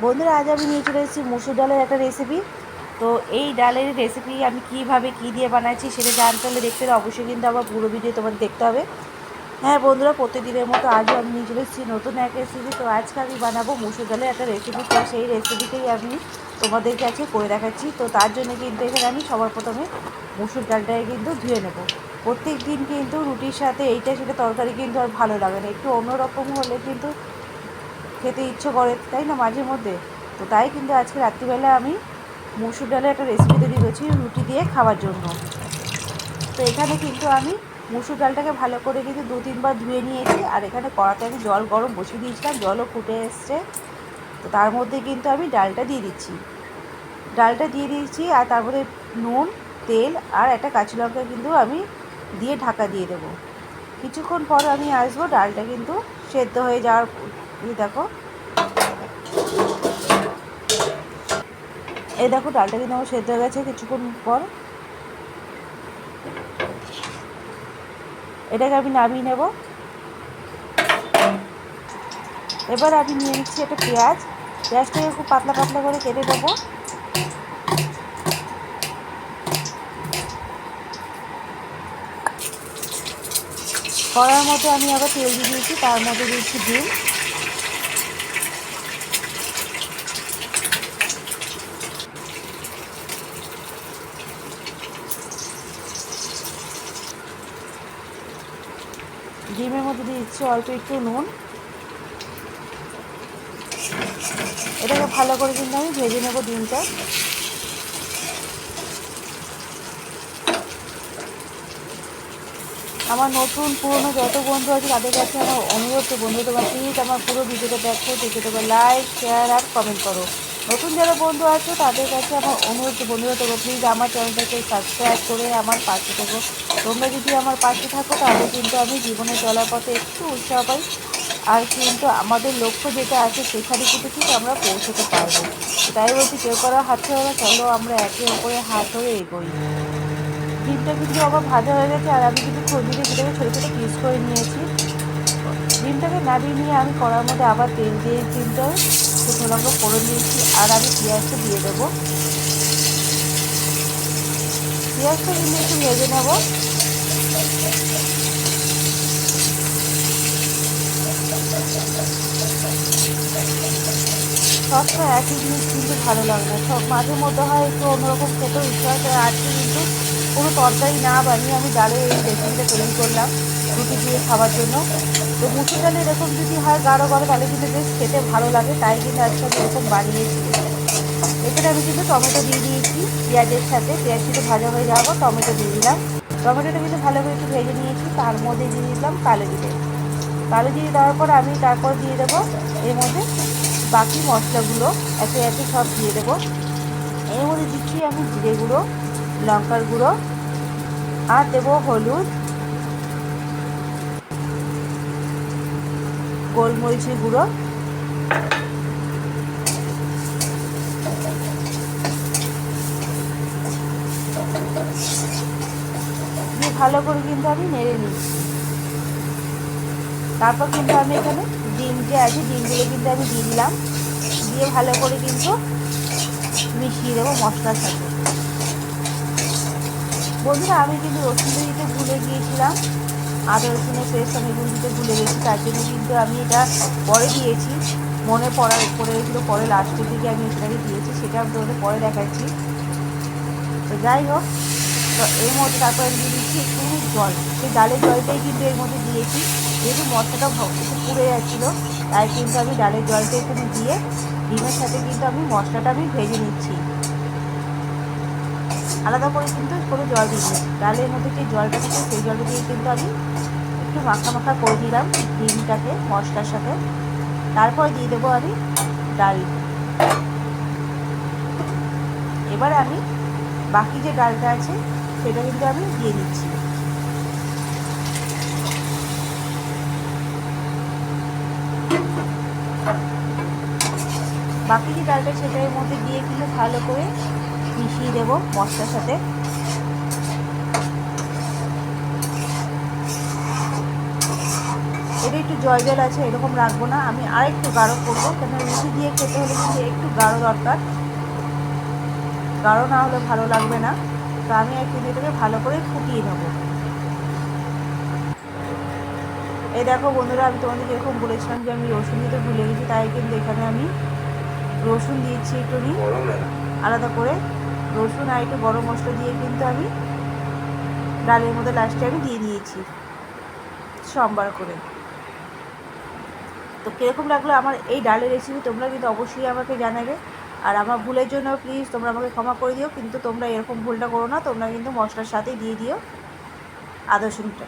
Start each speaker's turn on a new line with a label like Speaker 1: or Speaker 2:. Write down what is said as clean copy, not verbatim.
Speaker 1: বন্ধুরা, আজ আমি নিয়ে চলে এসেছি মুসুর ডালের একটা রেসিপি। তো এই ডালের রেসিপি আমি কীভাবে কী দিয়ে বানাচ্ছি সেটা জানতে হলে দেখতে হলে অবশ্যই কিন্তু আমার পুরো ভিডিও তোমাদের দেখতে হবে। হ্যাঁ বন্ধুরা, প্রতিদিনের মতো আজও আমি নিয়ে চলে এসেছি নতুন এক রেসিপি। তো আজকে আমি বানাবো মুসুর ডালের একটা রেসিপি। তো সেই রেসিপিটাই আমি তোমাদের কাছে করে দেখাচ্ছি। তো তার জন্য কিন্তু এখানে আমি সবার প্রথমে মুসুর ডালটাকে কিন্তু ধুয়ে নেব। প্রত্যেক দিন কিন্তু রুটির সাথে এইটা সেটা তরকারি কিন্তু আর ভালো লাগে না, একটু অন্যরকম হলে কিন্তু খেতে ইচ্ছে করে, তাই না, মাঝে মধ্যে। তো তাই কিন্তু আজকে রাত্রিবেলা আমি মুসুর ডালের একটা রেসিপি তৈরি করছি রুটি দিয়ে খাওয়ার জন্য। তো এখানে কিন্তু আমি মুসুর ডালটাকে ভালো করে কিন্তু 2-3 বার ধুয়ে নিয়েছি। আর এখানে কড়াতে আমি জল গরম বসিয়ে দিয়েছিলাম, জলও ফুটে এসছে। তো তার মধ্যে কিন্তু আমি ডালটা দিয়ে দিচ্ছি আর তার মধ্যে নুন, তেল আর একটা কাঁচা লঙ্কা কিন্তু আমি দিয়ে ঢাকা দিয়ে দেবো। কিছুক্ষণ পর আমি আসবো, ডালটা কিন্তু সেদ্ধ হয়ে যাওয়ার দেখো, এই দেখো ডালটা কিন্তু আমার সেদ্ধ হয়ে গেছে কিছুক্ষণ পর। এটাকে আমি নামিয়ে নেব। এবার আমি নিয়ে নিচ্ছি একটা পেঁয়াজটাকে খুব পাতলা পাতলা করে কেটে দেবো। কড়ার মধ্যে আমি আবার তেল দিয়ে দিয়েছি, তার মধ্যে দিয়েছি ডিম। ডিমের মধ্যে দিচ্ছি অল্প একটু নুন। এটাকে ভালো করে কিন্তু আমি ভেজে নেব ডিমটা। আমার নতুন পুরনো যত বন্ধু আছে তাদের কাছে আমার অনুরোধ, বন্ধু তোমার প্লিজ আমার পুরো ভিডিওটা দেখো, দেখে তোমরা লাইক, শেয়ার আর কমেন্ট করো। নতুন যারা বন্ধু আছো তাদের কাছে আমার অনুরোধ, বন্ধুরা তোমরা প্লিজ আমার চ্যানেলটাকে সাবস্ক্রাইব করে আমার পাশে থেকো। তোমরা যদি আমার পাশে থাকো তাহলে কিন্তু আমি জীবনে চলার পথে একটু উৎসাহ পাই। আর কিন্তু আমাদের লক্ষ্য যেটা আছে সেখানে কিন্তু ঠিক আমরা পৌঁছতে পারবো। তাই বলছি, কেউ করা হাত ধরে না, চলো আমরা একে অপরের হাত ধরে এগোই। ডিমটা কিন্তু আবার ভাজা হয়ে গেছে আর আমি কিন্তু খন্দিতে সেটাকে ছোটো ছোটো পিস করে নিয়েছি। ডিমটাকে নামিয়ে নিয়ে আমি কড়ার মধ্যে আবার তেল দিয়ে ডিমটা শুকনো লঙ্কা ফোড়ন দিয়েছি আর আমি পেঁয়াজটা দিয়ে দেবো। পেঁয়াজটা কিন্তু একটু ভেজে নেব। সবসময় একই জিনিস কিন্তু ভালো লাগে না, সব মাঝে মধ্যে হয় একটু অন্যরকম খেতেও ইচ্ছা হয়। তাই আজকে কিন্তু কোনো তরকারি না বানিয়ে আমি ডালের এই রেসিপিটা তৈরি করলাম রুটি দিয়ে খাওয়ার জন্য। তো মুসুর ডালে এরকম যদি হয় গাঢ় গাঢ় তাহলে কিন্তু বেশ খেতে ভালো লাগে, তাই কিন্তু আজকে আমি এরকম বানিয়েছি। এখানে আমি কিন্তু টমেটো দিয়ে দিয়েছি পেঁয়াজের সাথে, পেঁয়াজ কিন্তু ভাজা হয়ে যাওয়ার পর টমেটো দিয়ে দিলাম। টমেটোটা কিন্তু ভালো করে একটু ভেজে নিয়েছি, তার মধ্যে দিয়ে দিলাম কালো জিরে। কালো জিরে দেওয়ার পর আমি তারপর দিয়ে দেবো এর মধ্যে বাকি মশলাগুলো, একে একে সব দিয়ে দেবো। এর মধ্যে দিচ্ছি আমি জিরে গুঁড়ো, লঙ্কার গুঁড়ো আর দেবো হলুদ, গোলমরিচের গুঁড়ো, দিয়ে ভালো করে কিন্তু আমি নেড়ে নিচ্ছি। তারপর কিন্তু আমি এখানে ডিম যে আছে ডিমগুলো কিন্তু আমি দিয়ে দিলাম, দিয়ে ভালো করে কিন্তু মিশিয়ে দেবো মশলার সাথে। বন্ধুরা, আমি কিন্তু রসুন দিতে ভুলে গিয়েছিলাম, আদা রসুনের পেস্ট আমি দিতে ভুলে গেছি, তার জন্য কিন্তু আমি এটা পরে দিয়েছি, মনে পড়ার উপরে গেছিলো, পরে লাস্টের দিকে আমি সেটাকে দিয়েছি, সেটা আমি তোমাদের পরে দেখাচ্ছি। তো যাই হোক, তো এর মধ্যে তারপর আমি দিয়ে দিচ্ছি একটু জল, সেই ডালের জলটাই কিন্তু এর মধ্যে দিয়েছি। যেহেতু মশলাটা একটু পুড়ে যাচ্ছিলো তাই কিন্তু আমি ডালের জলটা একটু দিয়ে ডিমের সাথে কিন্তু আমি মশলাটা আমি ভেজে নিচ্ছি। আলাদা করে কিন্তু কোনো জল দিচ্ছি, ডালের মধ্যে যে জলটা থাকে সেই জলটা দিয়ে কিন্তু আমি একটু মাখা মাখা করে দিলাম ডিমটাকে মশলার সাথে। তারপরে দিয়ে দেবো আমি ডাল। এবার আমি বাকি যে ডালটা আছে সেটা কিন্তু আমি দিয়ে দিচ্ছি। বাকি যে ডালটা সেটার মধ্যে দিয়ে কিন্তু ভালো করে মিশিয়ে দেবো মশলার সাথে। এটা একটু জল আছে এরকম রাখবো না, আমি আরেকটু গাঢ় করবো, কেন রুটি দিয়ে খেতে হলে কিন্তু একটু গাঢ় দরকার, গাঢ় না হলে ভালো লাগবে না। তো আমি একটু এটাকে ভালো করে ফুটিয়ে নেবো। এই দেখো বন্ধুরা, আমি তোমাদের যেরকম বলেছিলাম যে আমি রসুন দিতে ভুলে গেছি, তাই কিন্তু এখানে আমি রসুন দিয়েছি একটু আলাদা করে, রসুন আর একটু গরম মশলা দিয়ে কিন্তু আমি ডালের মধ্যে লাস্টে আমি দিয়ে দিয়েছি সম্বার করে। তো কীরকম লাগলো আমার এই ডালের রেসিপি তোমরা কিন্তু অবশ্যই আমাকে জানাবে। আর আমার ভুলের জন্য প্লিজ তোমরা আমাকে ক্ষমা করে দিও, কিন্তু তোমরা এরকম ভুলটা করো না, তোমরা কিন্তু মশলার সাথেই দিয়ে দিও আদা রসুনটা।